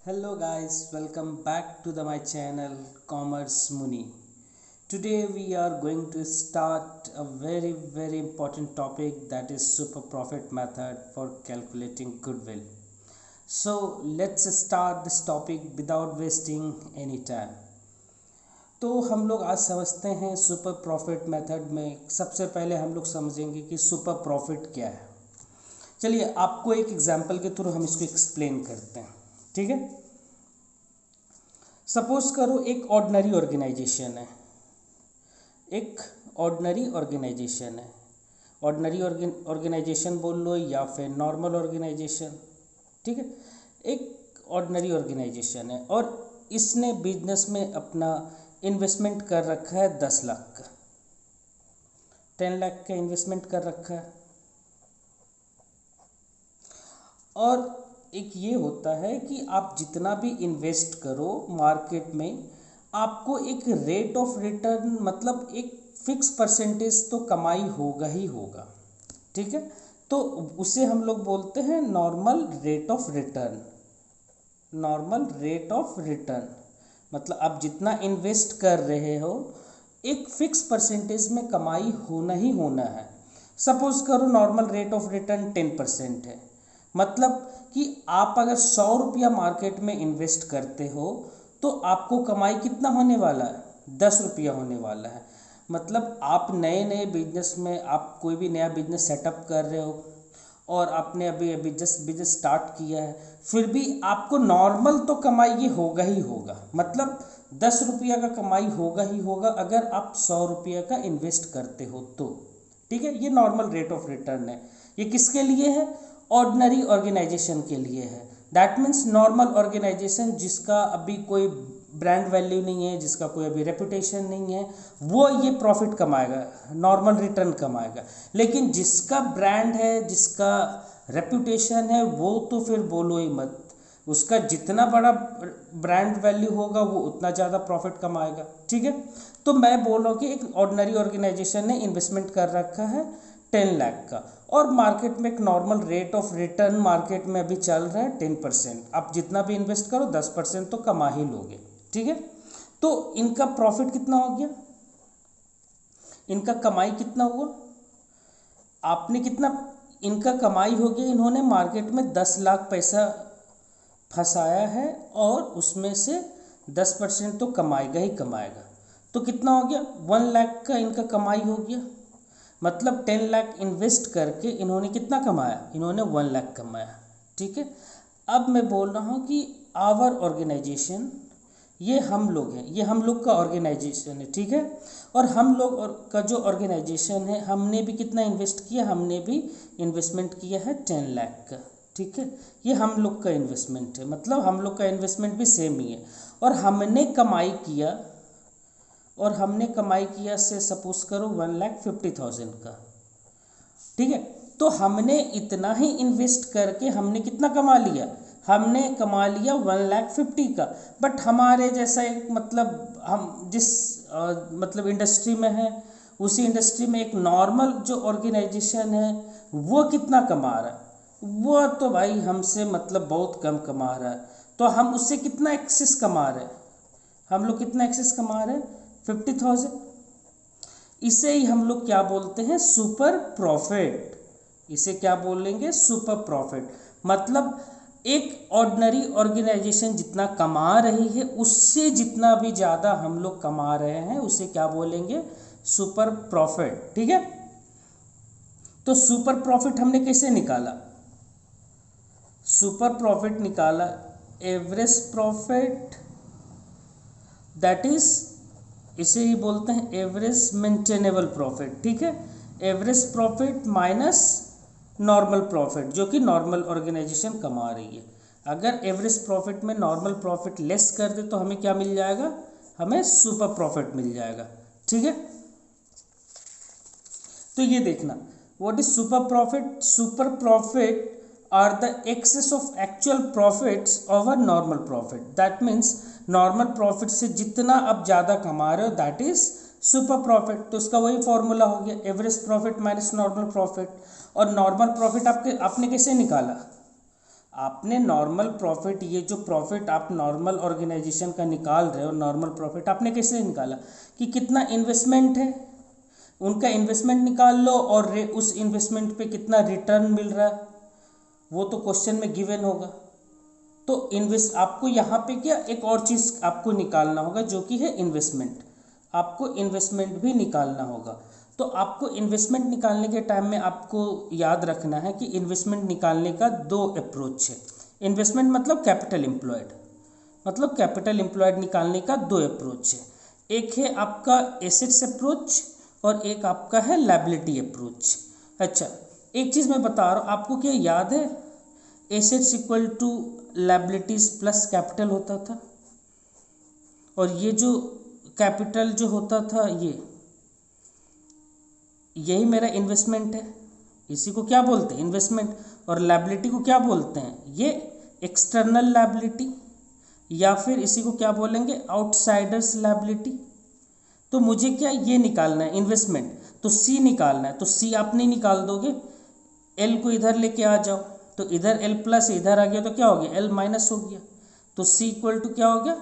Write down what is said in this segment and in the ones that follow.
Hello guys, welcome back to my channel Commerce Muni. Today we are going to start a very important topic, that is super profit method for calculating goodwill. So let's start this topic without wasting any time. तो हम लोग आज समझते हैं super profit method में। सबसे पहले हम लोग समझेंगे कि सुपर प्रॉफिट क्या है। चलिए आपको एक एग्जांपल के थ्रू हम इसको एक्सप्लेन करते हैं, ठीक है। सपोज करो एक ऑर्डिनरी ऑर्गेनाइजेशन है, एक ऑर्डिनरी ऑर्गेनाइजेशन है। ऑर्डिनरी ऑर्गेनाइजेशन बोल लो या फिर नॉर्मल ऑर्गेनाइजेशन, ठीक है। एक ऑर्डिनरी ऑर्गेनाइजेशन है और इसने बिजनेस में अपना इन्वेस्टमेंट कर रखा है 10 लाख का, 10 लाख का इन्वेस्टमेंट कर रखा है। और एक ये होता है कि आप जितना भी इन्वेस्ट करो मार्केट में, आपको एक रेट ऑफ रिटर्न मतलब एक फिक्स परसेंटेज तो कमाई होगा ही होगा, ठीक है। तो उसे हम लोग बोलते हैं normal rate of return. Normal rate of return मतलब आप जितना इन्वेस्ट कर रहे हो एक फिक्स परसेंटेज में कमाई होना ही होना है। सपोज करो नॉर्मल रेट ऑफ रिटर्न 10% है, मतलब कि आप अगर 100 रुपया मार्केट में इन्वेस्ट करते हो तो आपको कमाई कितना होने वाला है, 10 रुपया होने वाला है। मतलब आप नए बिजनेस में, आप कोई भी नया बिजनेस सेटअप कर रहे हो और आपने अभी जस्ट बिजनेस स्टार्ट किया है, फिर भी आपको नॉर्मल तो कमाई ये होगा ही होगा, मतलब 10 रुपया का कमाई होगा ही होगा अगर आप 100 रुपया का इन्वेस्ट करते हो तो, ठीक है। ये नॉर्मल रेट ऑफ रिटर्न है। ये किसके लिए है? ऑर्डिनरी ऑर्गेनाइजेशन के लिए है। दैट मीन्स नॉर्मल ऑर्गेनाइजेशन जिसका अभी कोई ब्रांड वैल्यू नहीं है, जिसका कोई अभी रेपुटेशन नहीं है, वो ये प्रॉफिट कमाएगा, नॉर्मल रिटर्न कमाएगा। लेकिन जिसका ब्रांड है, जिसका रेपुटेशन है, वो तो फिर बोलो ही मत। उसका जितना बड़ा ब्रांड वैल्यू होगा वो उतना ज़्यादा प्रॉफिट कमाएगा, ठीक है। तो मैं बोल रहा हूँ कि एक ऑर्डिनरी ऑर्गेनाइजेशन ने इन्वेस्टमेंट कर रखा है 10 लाख का और मार्केट में एक normal rate of return market में अभी चल रहा है 10%। आप जितना भी इन्वेस्ट करो 10% तो कमा ही लोगे, ठीक है। तो इनका प्रॉफिट कितना हो गया, इनका कमाई कितना हुआ, आपने कितना इनका कमाई हो गया, इन्होंने मार्केट में 10 लाख पैसा फंसाया है और उसमें से 10% तो कमाएगा ही कमाएगा। तो कितना हो गया, 1 लाख का इनका कमाई हो गया। मतलब 10 लाख इन्वेस्ट करके इन्होंने कितना कमाया, इन्होंने 1 लाख कमाया, ठीक है। अब मैं बोल रहा हूँ कि आवर ऑर्गेनाइजेशन, ये हम लोग हैं, ये हम लोग का ऑर्गेनाइजेशन है, ठीक है। और हम लोग का जो ऑर्गेनाइजेशन है, हमने भी कितना इन्वेस्ट किया, हमने भी इन्वेस्टमेंट किया है 10 लाख का, ठीक है। ये हम लोग का इन्वेस्टमेंट है, मतलब हम लोग का इन्वेस्टमेंट भी सेम ही है। और हमने कमाई किया, और हमने कमाई किया से सपोज करो 1,50,000 का, ठीक है। तो हमने इतना ही इन्वेस्ट करके हमने कितना कमा लिया, हमने कमा लिया 1,50,000 का। बट हमारे जैसा एक मतलब हम जिस मतलब इंडस्ट्री में है, उसी इंडस्ट्री में एक नॉर्मल जो ऑर्गेनाइजेशन है वो कितना कमा रहा है, वो तो भाई हमसे मतलब बहुत कम कमा रहा है। तो हम उससे कितना एक्सेस कमा रहे हैं, हम लोग कितना एक्सेस कमा रहे हैं, 50,000। इसे ही हम लोग क्या बोलते हैं, सुपर प्रॉफिट। इसे क्या बोलेंगे, सुपर प्रॉफिट। मतलब एक ऑर्डिनरी ऑर्गेनाइजेशन जितना कमा रही है उससे जितना भी ज़्यादा हम लोग कमा रहे हैं उसे क्या बोलेंगे, सुपर प्रॉफिट, ठीक है। तो सुपर प्रॉफिट हमने कैसे निकाला, सुपर प्रॉफिट निकाला एवरेज प्रॉफिट, दैट इज इसे ही बोलते हैं एवरेज मेंटेनेबल प्रॉफिट, ठीक है। Average profit minus normal profit जो कि नॉर्मल ऑर्गेनाइजेशन कमा रही है। अगर एवरेज प्रॉफिट में नॉर्मल प्रॉफिट लेस कर दे तो हमें क्या मिल जाएगा, हमें सुपर प्रॉफिट मिल जाएगा, ठीक है। तो ये देखना, what is super profit, super profit are the excess of actual profits over normal profit. That means normal profit से जितना आप ज़्यादा कमा रहे हो दैट इज सुपर प्रॉफिट। तो इसका वही फॉर्मूला हो गया, average profit minus normal profit. और नॉर्मल प्रॉफिट आपने कैसे निकाला, आपने नॉर्मल प्रॉफिट, ये जो प्रॉफिट आप नॉर्मल ऑर्गेनाइजेशन का निकाल रहे हो, नॉर्मल प्रॉफिट आपने कैसे निकाला कि कितना इन्वेस्टमेंट है, उनका इन्वेस्टमेंट निकाल लो और उस इन्वेस्टमेंट पे कितना रिटर्न मिल रहा है, वो तो क्वेश्चन में गिवन होगा। तो इन्वेस्ट आपको यहाँ पे क्या एक और चीज़ आपको निकालना होगा जो कि है इन्वेस्टमेंट, आपको इन्वेस्टमेंट भी निकालना होगा। तो आपको इन्वेस्टमेंट निकालने के टाइम में आपको याद रखना है कि इन्वेस्टमेंट निकालने का दो अप्रोच है। इन्वेस्टमेंट मतलब कैपिटल एम्प्लॉयड, मतलब कैपिटल एम्प्लॉयड निकालने का दो अप्रोच है। एक है आपका एसेट्स अप्रोच और एक आपका है लायबिलिटी अप्रोच। अच्छा, एक चीज़ मैं बता रहा हूँ आपको, क्या याद है assets equal to liabilities plus capital होता था, और ये जो कैपिटल जो होता था यही मेरा इन्वेस्टमेंट है, इसी को क्या बोलते हैं इन्वेस्टमेंट। और लायबिलिटी को क्या बोलते हैं, ये एक्सटर्नल लायबिलिटी, या फिर इसी को क्या बोलेंगे आउटसाइडर्स लायबिलिटी। तो मुझे क्या ये निकालना है इन्वेस्टमेंट, तो सी निकालना है। तो सी आप नहीं निकाल दोगे, एल को इधर लेके आ जाओ, तो इधर एल प्लस इधर आ गया तो क्या हो गया एल माइनस हो गया। तो सी इक्वल टू क्या हो गया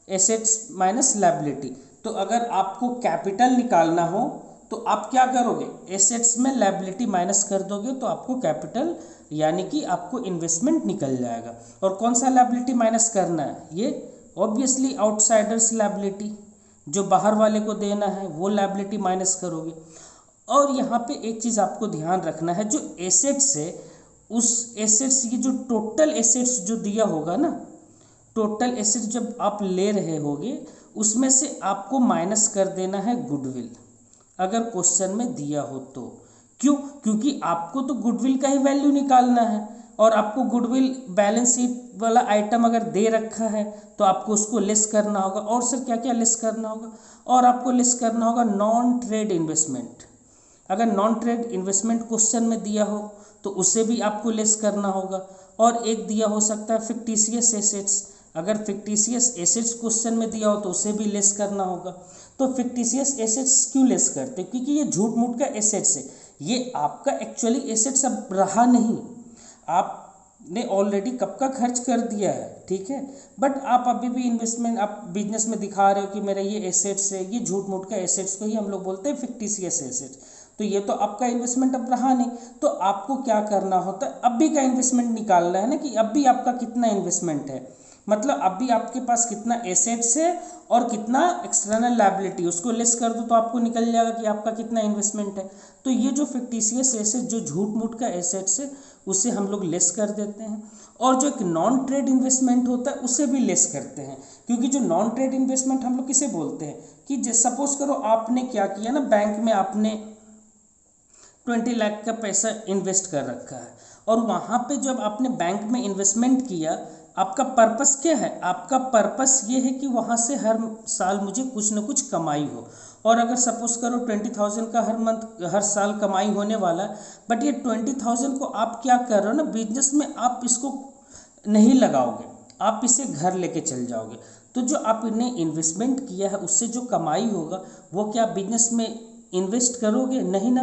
एसेट्स माइनस लायबिलिटी। तो अगर आपको कैपिटल निकालना हो तो आप क्या करोगे, एसेट्स में लायबिलिटी माइनस कर दोगे तो आपको कैपिटल यानी कि आपको इन्वेस्टमेंट निकल जाएगा। और कौन सा लायबिलिटी माइनस करना है, ये ऑब्वियसली आउटसाइडर्स लायबिलिटी, जो बाहर वाले को देना है वो लायबिलिटी माइनस करोगे। और यहाँ पे एक चीज़ आपको ध्यान रखना है, जो एसेट्स है उस एसेट्स, ये जो टोटल एसेट्स जो दिया होगा ना, टोटल एसेट्स जब आप ले रहे होगे उसमें से आपको माइनस कर देना है गुडविल, अगर क्वेश्चन में दिया हो तो। क्यों, क्योंकि आपको तो गुडविल का ही वैल्यू निकालना है, और आपको गुडविल बैलेंस शीट वाला आइटम अगर दे रखा है तो आपको उसको लेस करना होगा। और सर क्या क्या लेस करना होगा, और आपको लेस करना होगा नॉन ट्रेड इन्वेस्टमेंट। अगर नॉन ट्रेड इन्वेस्टमेंट क्वेश्चन में दिया हो तो उसे भी आपको लेस करना होगा। और एक दिया हो सकता है फिक्टिशियस एसेट्स, अगर फिक्टिशियस एसेट्स क्वेश्चन में दिया हो तो उसे भी लेस करना होगा। तो फिक्टिशियस एसेट्स क्यों लेस करते, क्योंकि ये झूठ मूठ का एसेट्स है, ये आपका एक्चुअली एसेट्स अब रहा नहीं, आपने ऑलरेडी कब का खर्च कर दिया है, ठीक है। बट आप अभी भी इन्वेस्टमेंट आप बिजनेस में दिखा रहे हो कि मेरा ये एसेट्स है, ये झूठ मूठ का एसेट्स को ही हम लोग बोलते हैं फिक्टिशियस एसेट्स। तो ये तो आपका इन्वेस्टमेंट अब रहा नहीं, तो आपको क्या करना होता है, अभी का इन्वेस्टमेंट निकालना है ना, कि अभी आपका कितना इन्वेस्टमेंट है, मतलब अभी आपके पास कितना एसेट्स है और कितना एक्सटर्नल लायबिलिटी, उसको लेस कर दो तो आपको निकल जाएगा कि आपका कितना इन्वेस्टमेंट है। तो ये जो फिक्टिशियस एसेट, जो झूठ मूठ का एसेट्स है, उसे हम लोग लेस कर देते हैं। और जो एक नॉन ट्रेड इन्वेस्टमेंट होता है उसे भी लेस करते हैं, क्योंकि जो नॉन ट्रेड इन्वेस्टमेंट हम लोग किसे बोलते हैं कि सपोज करो आपने क्या किया ना, बैंक में आपने 20 लाख का पैसा इन्वेस्ट कर रखा है, और वहाँ पे जब आपने बैंक में इन्वेस्टमेंट किया, आपका पर्पस क्या है, आपका पर्पस ये है कि वहाँ से हर साल मुझे कुछ ना कुछ कमाई हो। और अगर सपोज करो 20,000 का हर साल कमाई होने वाला है, बट ये 20,000 को आप क्या कर रहे हो ना, बिजनेस में आप इसको नहीं लगाओगे, आप इसे घर लेके चल जाओगे। तो जो आपने इन्वेस्टमेंट किया है उससे जो कमाई होगा वो क्या बिजनेस में इन्वेस्ट करोगे, नहीं ना।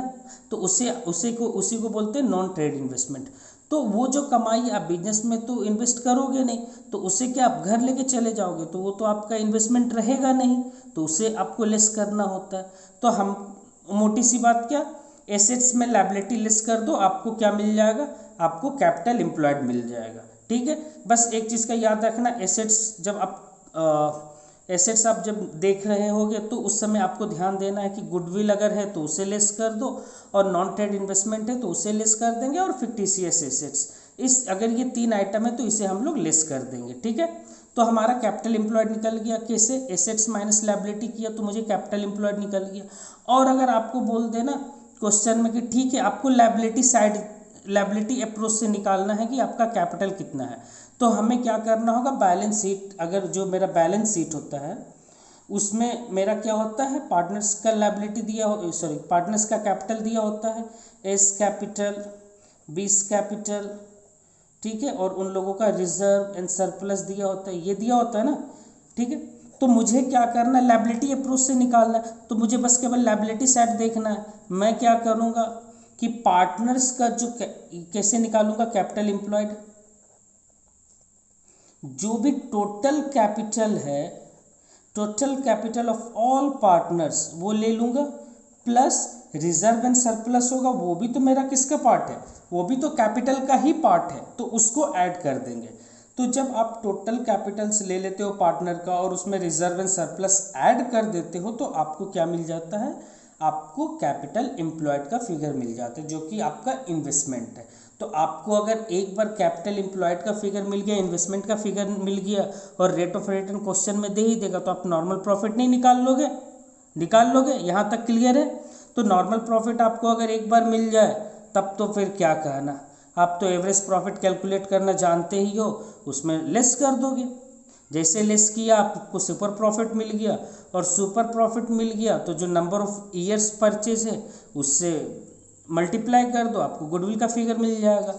तो उसी को बोलते हैं नॉन ट्रेड इन्वेस्टमेंट। तो वो जो कमाई आप बिजनेस में तो इन्वेस्ट करोगे नहीं, तो उसे क्या आप घर लेके चले जाओगे, तो वो तो आपका इन्वेस्टमेंट रहेगा नहीं, तो उसे आपको लेस करना होता है। तो हम मोटी सी बात क्या, एसेट्स में लायबिलिटी लेस कर दो, आपको क्या मिल जाएगा, आपको कैपिटल एम्प्लॉयड मिल जाएगा, ठीक है। बस एक चीज़ का याद रखना, एसेट्स आप जब देख रहे होगे तो उस समय आपको ध्यान देना है कि गुडविल अगर है तो उसे लेस कर दो, और नॉन ट्रेड इन्वेस्टमेंट है तो उसे लेस कर देंगे, और फिक्टिशियस एसेट्स अगर ये 3 आइटम है तो इसे हम लोग लेस कर देंगे, ठीक है। तो हमारा कैपिटल एम्प्लॉयड निकल गया, कैसे, एसेट्स माइनस लायबिलिटी किया तो मुझे कैपिटल एम्प्लॉयड निकल गया। और अगर आपको बोल देना क्वेश्चन में कि ठीक है आपको लायबिलिटी अप्रोच से निकालना है कि आपका कैपिटल कितना है, तो हमें क्या करना होगा, बैलेंस शीट, अगर जो मेरा बैलेंस शीट होता है उसमें मेरा क्या होता है, पार्टनर्स का लायबिलिटी पार्टनर्स का कैपिटल दिया होता है, एस कैपिटल, बीस कैपिटल, ठीक है, और उन लोगों का रिजर्व एंड सरप्लस दिया होता है, ये दिया होता है ना, ठीक है। तो मुझे क्या करना है, लायबिलिटी अप्रोच से निकालना है, तो मुझे बस केवल लायबिलिटी साइड देखना है। मैं क्या करूँगा कि पार्टनर्स का जो कैसे निकालूंगा, कैपिटल एम्प्लॉयड, जो भी टोटल कैपिटल है, total capital of all partners वो ले लूँगा, प्लस रिजर्व एंड सरप्लस होगा, वो भी तो मेरा किसका पार्ट है, वो भी तो कैपिटल का ही पार्ट है, तो उसको ऐड कर देंगे। तो जब आप टोटल कैपिटल्स ले लेते हो पार्टनर का और उसमें रिजर्व एंड सरप्लस ऐड कर देते हो तो आपको क्या मिल जाता है, आपको कैपिटल एम्प्लॉयड का फिगर मिल जाता है जो कि आपका इन्वेस्टमेंट है। तो आपको अगर एक बार कैपिटल एम्प्लॉयड का फिगर मिल गया, इन्वेस्टमेंट का फिगर मिल गया और रेट ऑफ रिटर्न क्वेश्चन में दे ही देगा तो आप नॉर्मल प्रॉफिट नहीं निकाल लोगे। यहाँ तक क्लियर है। तो नॉर्मल प्रॉफिट आपको अगर एक बार मिल जाए तब तो फिर क्या कहना, आप तो एवरेज प्रॉफिट कैलकुलेट करना जानते ही हो, उसमें लेस कर दोगे। जैसे लेस किया आपको सुपर प्रॉफिट मिल गया, और सुपर प्रॉफिट मिल गया तो जो नंबर ऑफ ईयर्स परचेज है उससे मल्टीप्लाई कर दो, आपको गुडविल का फिगर मिल जाएगा।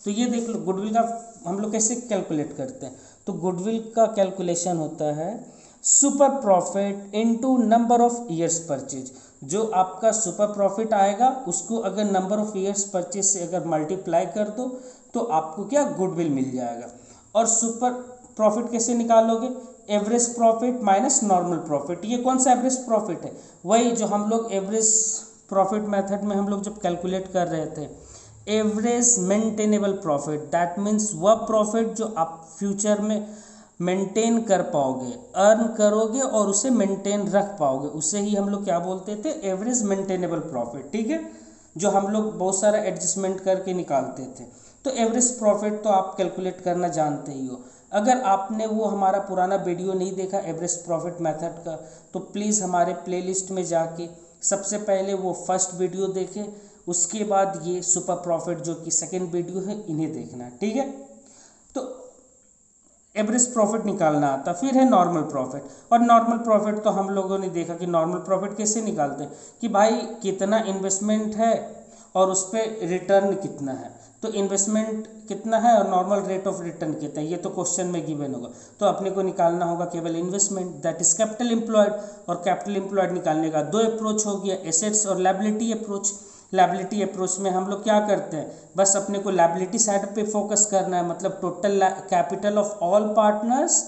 तो ये देख लो गुडविल का हम लोग कैसे कैलकुलेट करते हैं। तो गुडविल का कैलकुलेशन होता है super profit into number of years purchase. जो आपका सुपर प्रॉफिट आएगा उसको अगर नंबर ऑफ ईयर्स परचेज से अगर मल्टीप्लाई कर दो तो आपको क्या गुडविल मिल जाएगा। और सुपर प्रॉफिट कैसे निकालोगे, average profit minus normal profit. ये कौन सा एवरेज प्रॉफिट है, वही जो हम लोग एवरेज प्रॉफिट मेथड में हम लोग जब कैलकुलेट कर रहे थे, average maintainable profit. That means वह प्रॉफिट जो आप फ्यूचर में मेंटेन कर पाओगे, अर्न करोगे और उसे मेंटेन रख पाओगे, उसे ही हम लोग क्या बोलते थे, एवरेज मेंटेनेबल प्रॉफिट। ठीक है, जो हम लोग बहुत सारा एडजस्टमेंट करके निकालते थे। तो एवरेज प्रॉफिट तो आप कैलकुलेट करना जानते ही हो। अगर आपने वो हमारा पुराना वीडियो नहीं देखा एवरेज प्रॉफिट मेथड का तो प्लीज़ हमारे प्लेलिस्ट में जाके सबसे पहले वो फर्स्ट वीडियो देखें, उसके बाद ये सुपर प्रॉफिट जो कि सेकंड वीडियो है इन्हें देखना। ठीक है, तो एवरेज प्रॉफिट निकालना आता। फिर है नॉर्मल प्रॉफिट, और नॉर्मल प्रॉफिट तो हम लोगों ने देखा कि नॉर्मल प्रॉफिट कैसे निकालते हैं कि भाई कितना इन्वेस्टमेंट है और उस पर रिटर्न कितना है। तो इन्वेस्टमेंट कितना है और नॉर्मल रेट ऑफ रिटर्न कितना है, ये तो क्वेश्चन में गिवन होगा। तो अपने को निकालना होगा केवल investment, that is capital employed. और कैपिटल एम्प्लॉयड निकालने का दो अप्रोच हो गया, एसेट्स और लायबिलिटी अप्रोच। लायबिलिटी अप्रोच में हम लोग क्या करते हैं, बस अपने को लायबिलिटी साइड पे फोकस करना है, मतलब total capital of all partners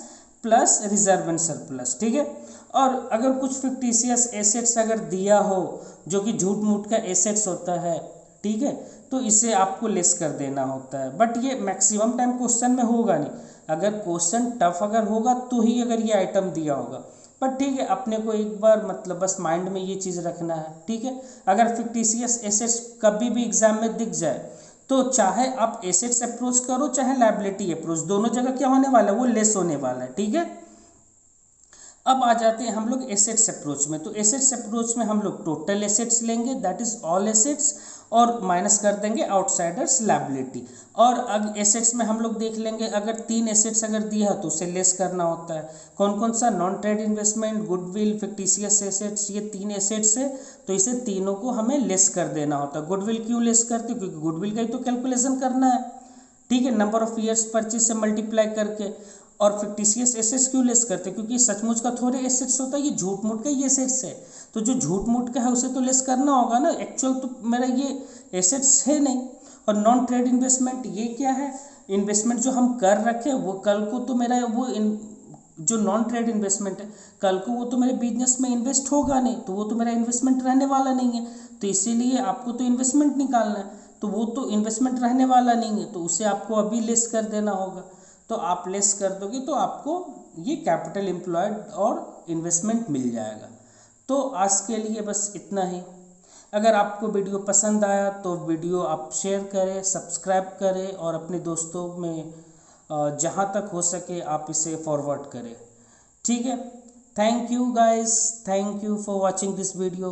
plus reserve and surplus. ठीक है, और अगर कुछ फिक्टिशियस एसेट्स अगर दिया हो जो कि झूठ मूठ का एसेट्स होता है, ठीक है, तो इसे आपको लेस कर देना होता है। बट ये मैक्सिमम टाइम क्वेश्चन में होगा नहीं, अगर क्वेश्चन टफ अगर होगा तो ही अगर ये आइटम दिया होगा। पर ठीक है, अपने को एक बार मतलब बस माइंड में ये चीज़ रखना है। ठीक है, अगर फिक्टिशियस एसेट्स कभी भी एग्जाम में दिख जाए तो चाहे आप एसेट्स अप्रोच करो चाहे लायबिलिटी अप्रोच, दोनों जगह क्या होने वाला है, वो लेस होने वाला है। ठीक है, अब आ जाते हैं हम लोग एसेट्स अप्रोच में। तो एसेट्स अप्रोच में हम लोग टोटल एसेट्स लेंगे, दैट इज ऑल एसेट्स, और माइनस कर देंगे आउटसाइडर्स लायबिलिटी। और अब एसेट्स में हम लोग देख लेंगे, अगर 3 एसेट्स अगर दिया तो उसे लेस करना होता है। कौन कौन सा, non trade investment, goodwill, fictitious assets, ये 3 एसेट्स है, तो इसे तीनों को हमें लेस कर देना होता है। गुडविल क्यों लेस करते, क्योंकि गुडविल का ही तो कैलकुलेशन करना है। ठीक है, नंबर ऑफ ईयर्स परचेज से मल्टीप्लाई करके। और फिक्टिशियस एसेट्स क्यों लेस करते हैं, क्योंकि सचमुच का थोड़े एसेट्स होता है, ये झूठ मूठ का ही एसेट्स है, तो जो झूठ मूठ का है उसे तो लेस करना होगा ना, एक्चुअल तो मेरा ये एसेट्स है नहीं। और नॉन ट्रेड इन्वेस्टमेंट ये क्या है, इन्वेस्टमेंट जो हम कर रखे वो कल को तो मेरा वो जो नॉन ट्रेड इन्वेस्टमेंट है कल को वो तो मेरे बिजनेस में इन्वेस्ट होगा नहीं, तो वो तो मेरा इन्वेस्टमेंट रहने वाला नहीं है। तो इसीलिए आपको तो इन्वेस्टमेंट निकालना है, तो वो तो इन्वेस्टमेंट रहने वाला नहीं है, तो उसे आपको अभी लेस कर देना होगा। तो आप लेस कर दोगे तो आपको ये कैपिटल एम्प्लॉयड और इन्वेस्टमेंट मिल जाएगा। तो आज के लिए बस इतना ही। अगर आपको वीडियो पसंद आया तो वीडियो आप शेयर करें, सब्सक्राइब करें और अपने दोस्तों में जहाँ तक हो सके आप इसे फॉरवर्ड करें। ठीक है, thank you guys, thank you for watching this video.